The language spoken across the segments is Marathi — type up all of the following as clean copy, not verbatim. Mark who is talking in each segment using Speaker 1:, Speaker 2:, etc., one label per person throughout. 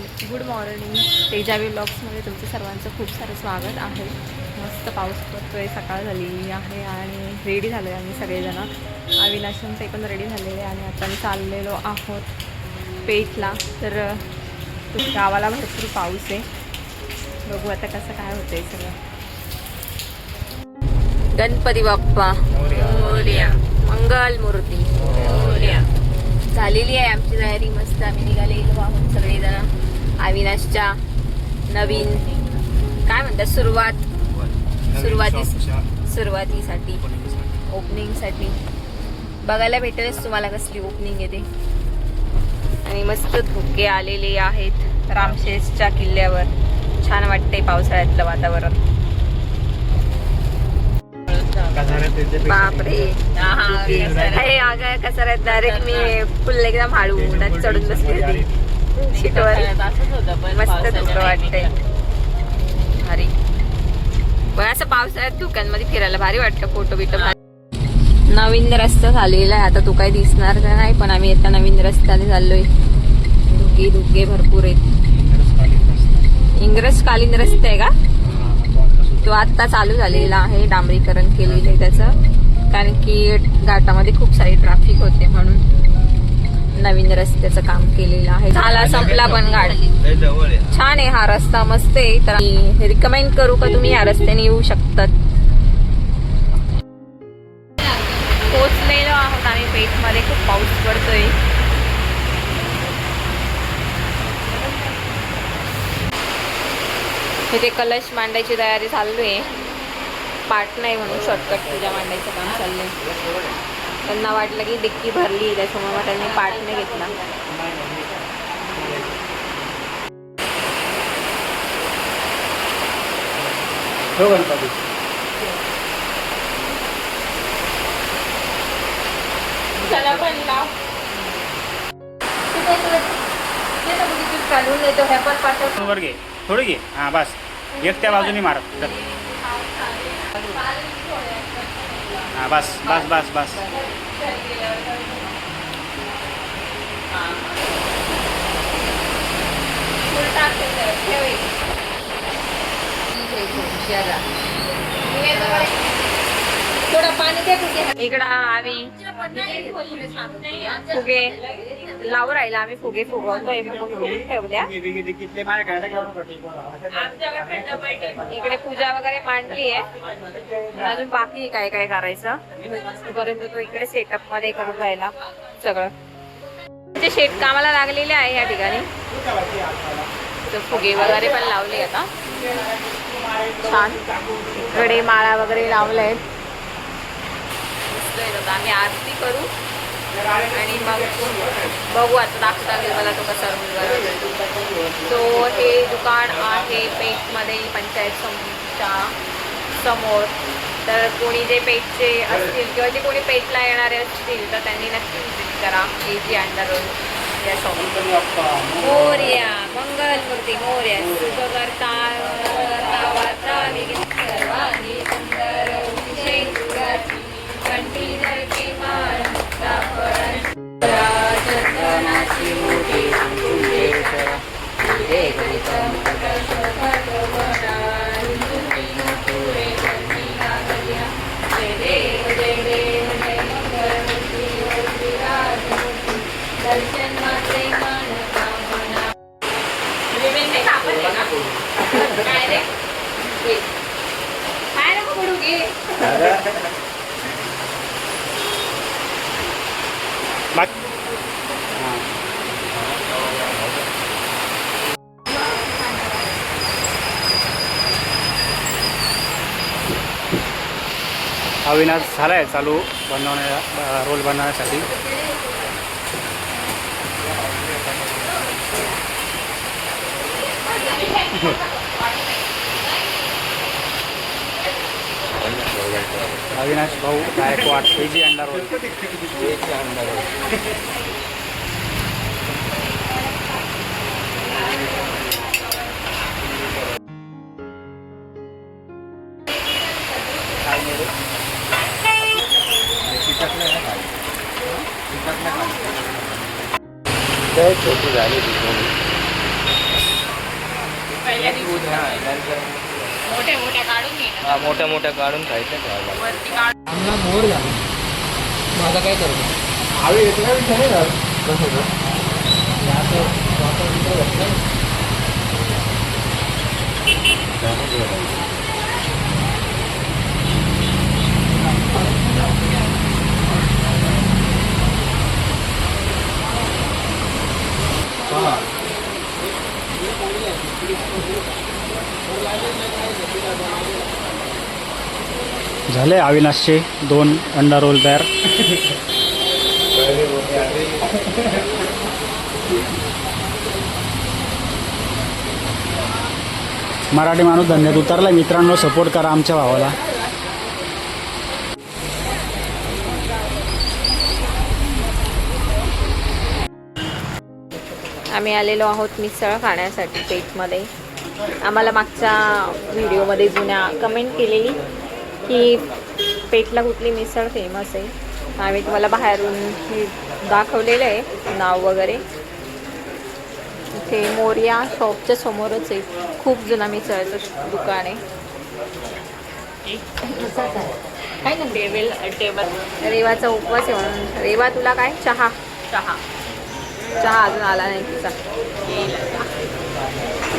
Speaker 1: गुड मॉर्निंग, तेजावी ब्लॉग्समध्ये तुमचं सर्वांचं खूप सारं स्वागत आहे. मस्त पाऊस पडतोय, सकाळ झाली आहे आणि रेडी झालो आहे आम्ही सगळेजण. अविनाशन ते पण रेडी झालेले आणि आता आम्ही चाललेलो आहोत पेठला. तर गावाला भरपूर पाऊस आहे, बघू आता कसं काय होतं आहे सगळं. गणपती बाप्पा मोरया, मंगल मूर्ती मोरया. झालेली आहे आमची तयारी, मस्त आम्ही निघालेलो आहोत सगळेजण. अविनाशच्या नवीन काय म्हणतात सुरुवातीसाठी ओपनिंगसाठी बघायला भेटेलच तुम्हाला कसली ओपनिंग येते. आणि मस्त धुके आलेले आहेत रामशेषच्या किल्ल्यावर. छान वाटते पावसाळ्यातलं वातावरण. बापरे, कसाऱ्यात डायरेक्ट मी फुल एकदम हळू चढून बसली होती सीटवर. मस्त धुकं वाटतंय भारी. पण असं पावसाळ्यात धुक्यांमध्ये फिरायला भारी वाटतं, फोटो बिटो. नवीन रस्ता झालेला आहे, आता तो काही दिसणार नाही, पण आम्ही आता नवीन रस्त्याने चाललोय. धुके भरपूर आहेत. इंग्रजकालीन रस्ते आहे का तो? आत्ता चालू झालेला आहे, डांबरीकरण केलेलं आहे त्याचं, कारण की घाटामध्ये खूप सारी ट्रॅफिक होते म्हणून नवीन रस्त्याचं काम केलेलं आहे. झाला संपला पण घाट. छान आहे हा रस्ता, मस्त आहे. तर रिकमेंड करू का तुम्ही या रस्त्याने येऊ शकतात. पोचलेलो आहोत आम्ही पेठमध्ये. खूप पाऊस पडतोय. इथे कलश मांडायची तयारी चालू आहे. पाठ नाही म्हणून शॉर्टकट पूजा मांडायचं काम चाललंय. त्यांना वाटलं की डिक्की भरली, त्याच्यामुळे त्यांनी पाठ नाही घेतला. चला पण लाव काढून येतो. हे पण पाठव
Speaker 2: वर घे, थोडी घे. हा बस, एक त्या बाजूने मार. हा बस बस बस बस.
Speaker 1: थोडं पाणी द्या तिथे. इकडं आम्ही फुगे लावून राहिला. आम्ही फुगे फुगवतोय, ठेवल्या. इकडे पूजा वगैरे मांडली आहे, अजून बाकी काय काय करायचं पर्यंत तो इकडे सेटअप मध्ये करून राहिला सगळं. म्हणजे शेत कामाला लागलेले आहे या ठिकाणी. तर फुगे वगैरे पण लावले आता छान. इकडे माळा वगैरे लावले आहेत. आम्ही आरती करू आणि मग बघू. आता दाखवता येईल मला तो कसा रूम. तो हे दुकान आहे पेठमध्ये, पंचायत समितीच्या समोर. तर कोणी जे पेठचे असतील किंवा जे कोणी पेठला येणारे असतील तर त्यांनी नक्की विजिट करा. AG अंडररोड या शॉप. मोरया मंगल मूर्ती मोरया. सुखकर्ता सर्वांगी सुंदर
Speaker 2: अविनाश झालाय चालू बनवण्या रोल बनवण्यासाठी. अविनाश भाऊ गायकवाड, AG अंडररोड.
Speaker 3: छोटी झाली दूध हा नंतर
Speaker 1: मोठ्या मोठ्या काढून घे ना.
Speaker 3: हा मोठ्या मोठ्या काढून खायचं खायला.
Speaker 1: वरती काढ.
Speaker 4: चांगला मोर झाला माझा काय करतो
Speaker 2: आवी इतना भी नहीं यार कसं झाले अविनाशचे 2 अंडा रोल तयार. मराठी माणूस धंद्यात उतरला. मित्रांनो सपोर्ट करा आमच्या भावाला.
Speaker 1: आम्ही आलेलो आहोत मिसळ खाण्यासाठी पेठमध्ये. आम्हाला मागच्या व्हिडिओमध्ये जुन्या कमेंट केलेली की पेठला कुठली मिसळ फेमस आहे. आम्ही तुम्हाला बाहेरून हे दाखवलेलं आहे नाव वगैरे. इथे मोरिया शॉपच्या समोरच आहे. खूप जुना मिसळचं दुकान आहे. काय ना टेबल रेवाचा उपवास आहे म्हणून. रेवा तुला काय चहा चहा चहा अजून आला नाही तिचा.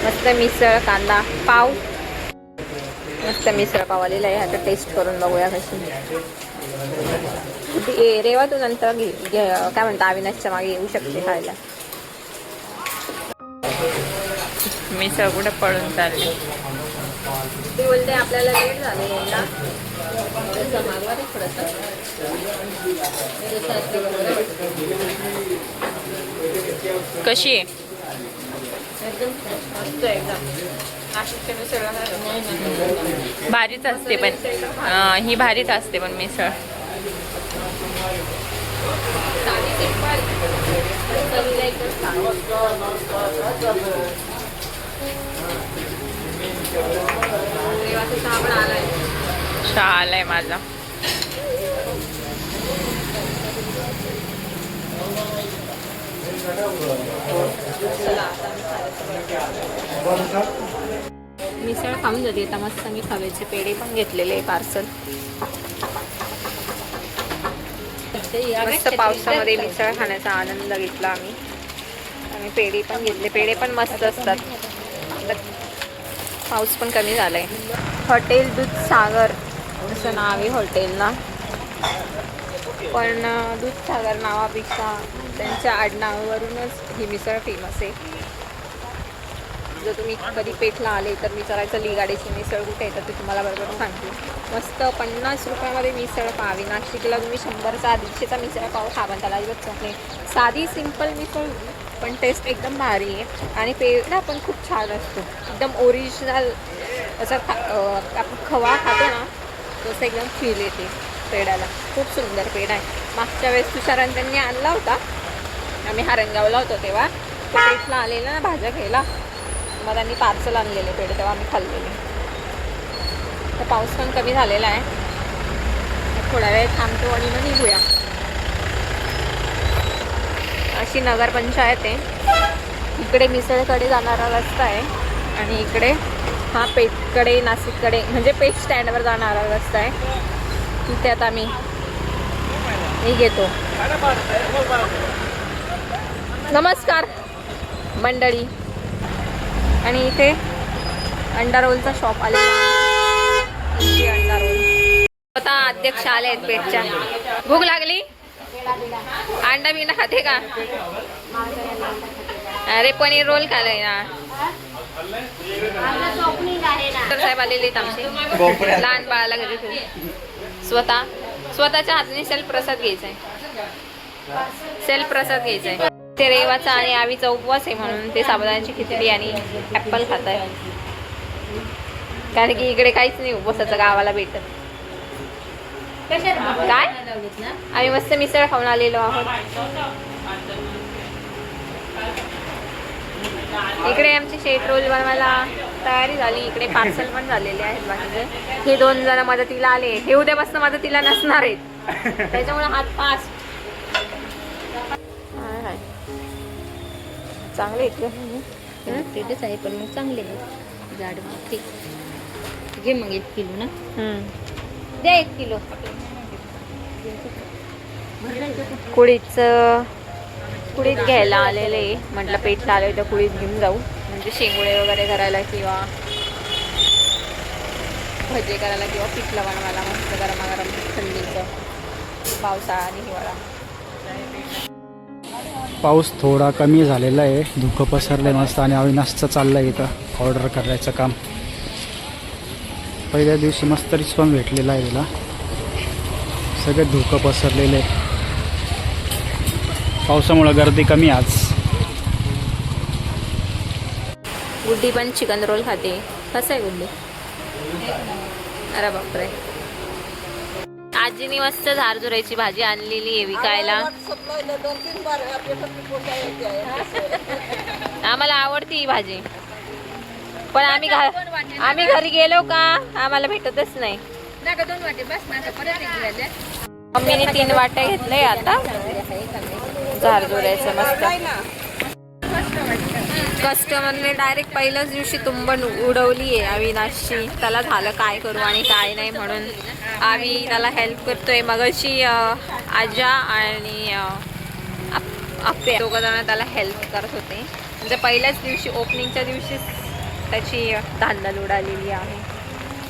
Speaker 1: मस्त मिसळ कांदा पाव. मस्त मिसळ पाव आलेला आहे. आता टेस्ट करून बघूया कशी. रेवा तू नंतर घे काय म्हणता अविनाशच्या मागे येऊ शकते खायला. मिसळ कुठे पळून चालले ती बोलते आपल्याला लेट झाले यायला. मागवा रे थोडंसं. कशी आहे एकदम मस्त एकदम. नाशिकच्या मिसळ भारीच असते पण ही भारीच असते पण मिसळ. साधी सिंपल चवीला एकदम चहा पण आलाय. चहा आलाय माझा. मिसळ खाऊन झाली. आता मस्त मी खव्याचे पेढे पण घेतलेले पार्सल. मस्त पावसामध्ये मिसळ खाण्याचा आनंद घेतला आम्ही. आम्ही पेढे पण घेतले. पेढे पण मस्त असतात. पाऊस पण कमी झालाय. हॉटेल दूधसागर असं नाव आहे हॉटेलला. पण दूधसागर नावापेक्षा त्यांच्या आडनावावरूनच ही मिसळ फेमस आहे. जर तुम्ही कधी पेठला आले तर विचारायचं लीगाडीची मिसळ कुठे आहे तर ते तुम्हाला बरोबर सांगते. मस्त 50 रुपयामध्ये मिसळ पाव. नाशिकला तुम्ही 100चा 150चा मिसळ पाव खा पण त्याला अजिबात चव नाही. साधी सिंपल मिसळ पण टेस्ट एकदम भारी आहे. आणि पेढा पण खूप छान असतो. एकदम ओरिजिनल असं आपण खवा खातो ना तसं एकदम फील येते पेढ्याला. खूप सुंदर पेढा आहे. मागच्या वेळेस तुषारांनी त्यांनी आणला होता. आम्ही हारंगावला होतो तेव्हा तो पेठला आलेला ना भाज्या घ्यायला. मग त्यांनी पार्सल आणलेले पेढे तेव्हा आम्ही खाल्लेले. तर पाऊस पण कमी झालेला आहे. थोडा वेळ थांबतो आणि मग निघूया. अशी नगरपंचायत आहे. इकडे मिसळकडे जाणारा रस्ता आहे आणि इकडे हा पेठकडे नाशिककडे म्हणजे पेठ स्टँडवर जाणारा रस्ता आहे. तिथे आता मी घेतो. नमस्कार मंडळी. आणि इथे अंडा रोलचा शॉप आलेला. अंडा रोल आता अध्यक्ष आले आहेत पेठच्या. भूक लागली. अंडा बिंडा खाते का? अरे पनीर रोल खाल्लाय ना. तर साहेब आलेले आहेत आमचे. लहान बाळाला घरी स्वतःच्या हाताने सेल्फ प्रसाद घ्यायचा आहे. सेल्फ प्रसाद घ्यायचा आहे. ते रेवाचा आणि आवीचा उपवास आहे म्हणून ते साबुदाण्याची खिचडी आणि ॲप्पल खात आहे. कारण की इकडे काहीच नाही उपवासाचं गावाला भेटत. काय आम्ही मस्त मिसळ खाऊन आलेलो आहोत. इकडे आमची शेट रोल बनवायला तयारी झाली. इकडे पार्सल पण झालेले आहेत बाकीचे. हे 2 जण मदतीला आले. हे उद्यापासून मदतीला नसणार आहेत त्याच्यामुळे हात फास्ट. चांगले इथले पेठच आहे पण मग चांगले जाड ठीक. घे मग 1 किलो ना. द्या 1 किलो. कुळीत घ्यायला आलेले, म्हटलं पेठला आले तर कुळीत घेऊन जाऊ, म्हणजे शेंगुळे वगैरे करायला किंवा भजे करायला किंवा पिठलं बनवायला मस्त गरमागरम थंडीचं पावसाळा आणि हिवाळा.
Speaker 2: पाऊस थोडा कमी झालेला आहे, धुकं पसरलं मस्त आणि अविनाशचं चाललं आहे इथं ऑर्डर करायचं काम. पहिल्या दिवशी मस्त रिस्पॉन्स भेटलेला आहे तिला, सगळे धुकं पसरलेले आहे. पावसामुळं गर्दी कमी आज.
Speaker 1: गुड्डी पण चिकन रोल खाते. कसं आहे गुड्डी? अरे बापरे. आजीनी मस्त झारजुऱ्याची भाजी आणलेली आहे विकायला. आम्हाला आवडती ही भाजी, पण आम्ही घरी गेलो का आम्हाला भेटतच नाही. मम्मीने 3 वाट्या घेतलंय आता झारजुऱ्याचं मस्त. कस्टमरने डायरेक्ट पहिल्याच दिवशी तुंबन उडवली आहे अविनाशची. त्याला झालं काय करू आणि काय नाही म्हणून आम्ही त्याला हेल्प करतोय. मगाशी आजा आणि आप्पे दोघं जण त्याला हेल्प करत होते. म्हणजे पहिल्याच दिवशी ओपनिंगच्या दिवशीच त्याची धांदल उडालेली आहे.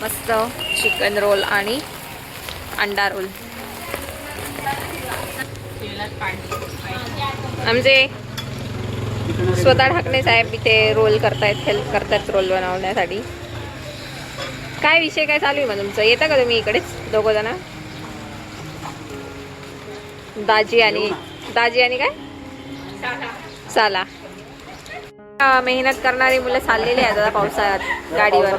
Speaker 1: मस्त चिकन रोल आणि अंडा रोल. आमचे स्वतः ढाकणे साहेब इथे रोल करतायत, हेल्प करतायत रोल बनवण्यासाठी. काय विषय काय चालू आहे मग तुमचं? येता का तुम्ही इकडेच दोघं जण? दाजी आणि काय साला. मेहनत करणारी मुलं चाललेली आहेत आता पावसाळ्यात गाडीवर.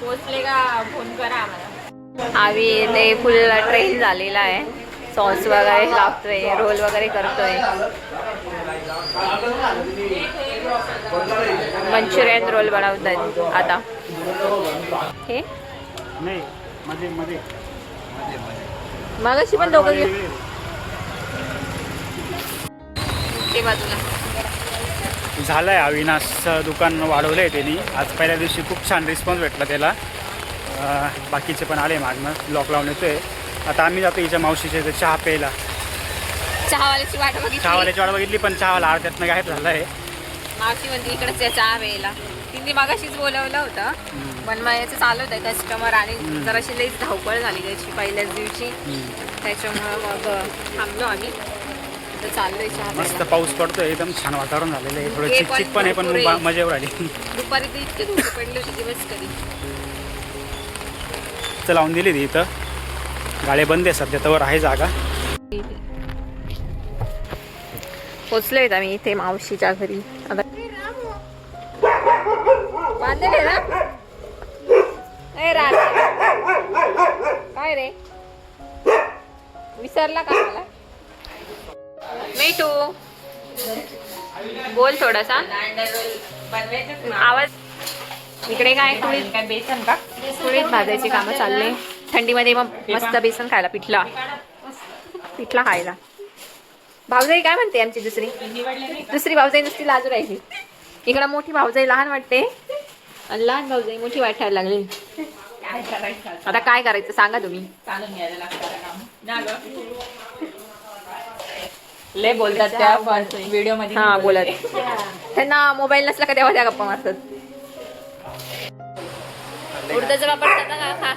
Speaker 1: पोचले का फोन करा आम्हाला. आम्ही ते फुल ट्रेन झालेला आहे. सॉस वगैरे लावतोय, रोल वगैरे करतोय. मंचुरियन रोल बनवतात आता. हे मगाशी पण दोघं ते बाजूला
Speaker 2: झालंय. अविनाशचं दुकान वाढवलंय त्यांनी आज. पहिल्या दिवशी खूप छान रिस्पॉन्स भेटला त्याला. बाकीचे पण आले मागणं. लॉक लावून येतोय. आता आम्ही जातो हिच्या मावशीच्या इथे चहा प्यायला.
Speaker 1: चहावाल्याची वाट
Speaker 2: बघितली पण चहावाला अर्ध्यातनं गायब झालाय.
Speaker 1: मावशी म्हणते इकडेच चहा प्यायला. तिने मगाशीच बोलवलं होतं पण याचं चालू होतं कस्टमर आणि जराशी लईच धावपळ झाली त्याची पहिल्याच दिवशी. त्याच्यामुळं मग थांबलो आम्ही. चाललोय चहा.
Speaker 2: मस्त पाऊस पडतोय, एकदम छान वातावरण झालेलं आहे. थोडं चिकचिक पण आहे पण मजेवर आली.
Speaker 1: दुपारी तर इतके धुके पडले होते दिवस कधी.
Speaker 2: तर लावून दिली ती इथं. गाड्या बंद आहे सध्या, तर आहे जागा. पोचलोय आम्ही इथे मावशीच्या घरी. आता बांधलेले ना काय रे विसरला का मला? नाही तू बोल थोडासा आवाज. इकडे काय कुळीत बेसन का कुळीत भाजायची कामं चालले. थंडीमध्ये मग मस्त बेसन खायला, पिठला खायला. भाऊजाई काय म्हणते आमची दुसरी भाऊजाई नुसती लाजू राहिली. इकडं मोठी भाऊजाई लहान वाटते आणि लहान भाऊजाई मोठी वाटायला लागली. आता काय करायचं सांगा तुम्ही.
Speaker 5: लय बोलतात त्या व्हिडिओ मध्ये.
Speaker 1: हा बोलत. त्यांना मोबाईल नसला का तेव्हा त्या गप्पा मारतात. उडदाचा पापड खाता का?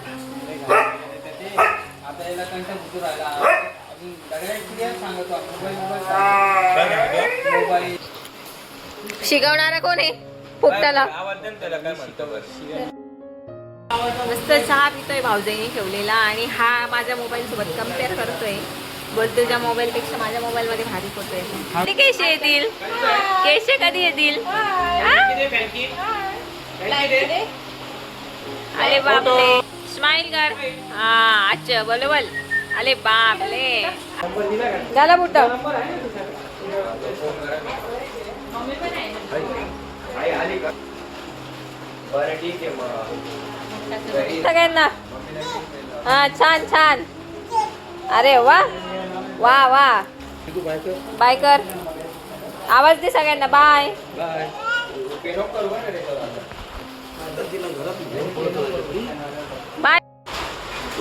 Speaker 1: शिकवणारा कोण आहे पोपटाला? मस्त चहा पितोय भाऊजाईने ठेवलेला आणि हा माझ्या मोबाईल सोबत कम्पेअर करतोय. बोलतो तुझ्या मोबाईल पेक्षा माझ्या मोबाईल मध्ये भारी होतोय. केशे येतील, केशे कधी येतील? अरे बापले स्माइल कर. हा अच्छा बरोबर. अरे बापले झाला बुट. सगळ्यांना हा छान छान. अरे वा वा वा. बाय कर.
Speaker 2: आवाज दे सगळ्यांना. Bye
Speaker 3: bye.
Speaker 2: Bye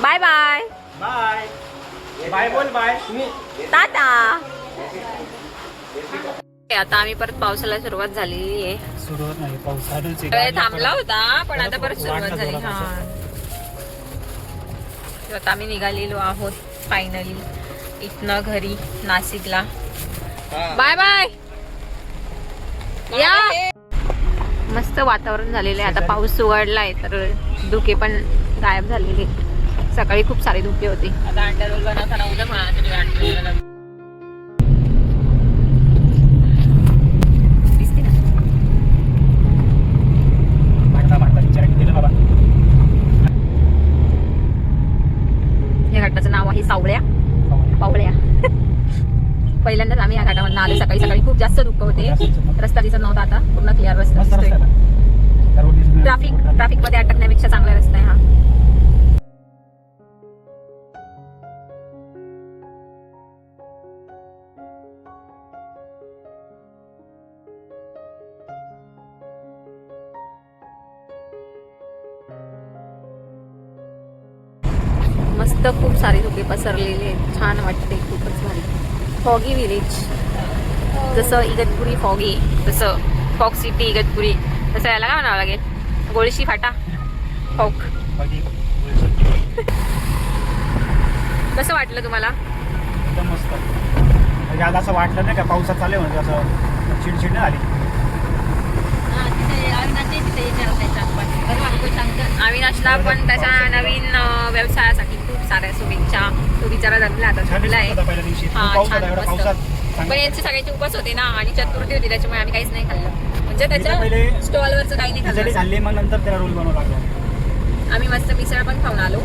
Speaker 2: bye bye
Speaker 4: bye bye बोल बाय.
Speaker 2: टाटा. आता आम्ही परत पावसाला सुरुवात झालेली आहे.
Speaker 4: सुरुवात नाही पाऊस चालूच
Speaker 2: वेळ थांबला होता पण आता परत सुरुवात झाली. हा तर आता आम्ही निघालेलो आहोत फायनली इथनं घरी नाशिकला. Bye bye. या मस्त वातावरण झालेलं आहे. आता पाऊस उघडलाय तर धुके पण गायब झालेले. सकाळी खूप सारे धुके होते.
Speaker 5: आता अंडा रोल बनवताना उद्या म्हणा
Speaker 2: दिसते ना.
Speaker 4: बाबा.
Speaker 2: या घाटाचं नाव आहे सावळ्या पावळ्या. पहिल्यांदाच आम्ही या घाटामधून आलो. सकाळी सकाळी खूप जास्त धुकं होते. रस्ता दिसत नव्हता. आता पूर्ण क्लिअर रस्ता दिसतोय. ट्रॅफिक मध्ये अटकण्यापेक्षा चांगला रस्ता आहे हा. मस्त खूप सारे धुके पसरलेले आहेत. छान वाटते. खूपच भारी. फॉगी विलेज जसं इगतपुरी फॉगी तसं फॉग सिटी इगतपुरी तसं याला काय म्हणावं लागेल. गोळशी फाटा फॉग. कसं वाटलं तुम्हाला?
Speaker 4: एकदम मस्त. म्हणजे आज असं वाटलं नाही का पावसात चालू म्हणजे असं चिडचिड नाही आली.
Speaker 2: अविनाशला पण त्याच्या नवीन व्यवसायासाठी खूप साऱ्या शुभेच्छा. तो बिचारा जगला आता झोपला आहे.
Speaker 4: पहिल्या दिवशी
Speaker 2: हा,
Speaker 4: पाऊस
Speaker 2: छान
Speaker 4: होता एवढा
Speaker 2: मस्त.
Speaker 4: पावसात.
Speaker 2: पण यांचे सगळ्याचे उपास होते ना आणि चतुर्थी होती त्याच्यामुळे आम्ही काहीच नाही खाल्लं. म्हणजे त्याच्या
Speaker 4: पहिले
Speaker 2: स्टॉलवरचं काही नाही
Speaker 4: खिचडी
Speaker 2: खाल्लं.
Speaker 4: खाल्ली मग नंतर त्याला रोल बनवला लागला.
Speaker 2: आम्ही मस्त मिसळ पण खाऊन आलो.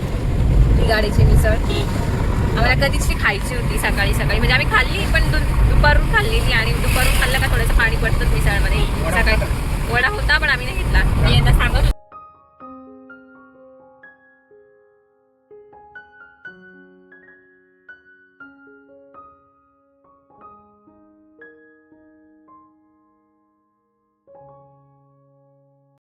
Speaker 2: गाडीची मिसळ आम्हाला कधीची खायची होती सकाळी सकाळी. म्हणजे आम्ही खाल्ली पण दुपारून खाल्लेली आणि दुपारून खाल्लं का थोडंसं पाणी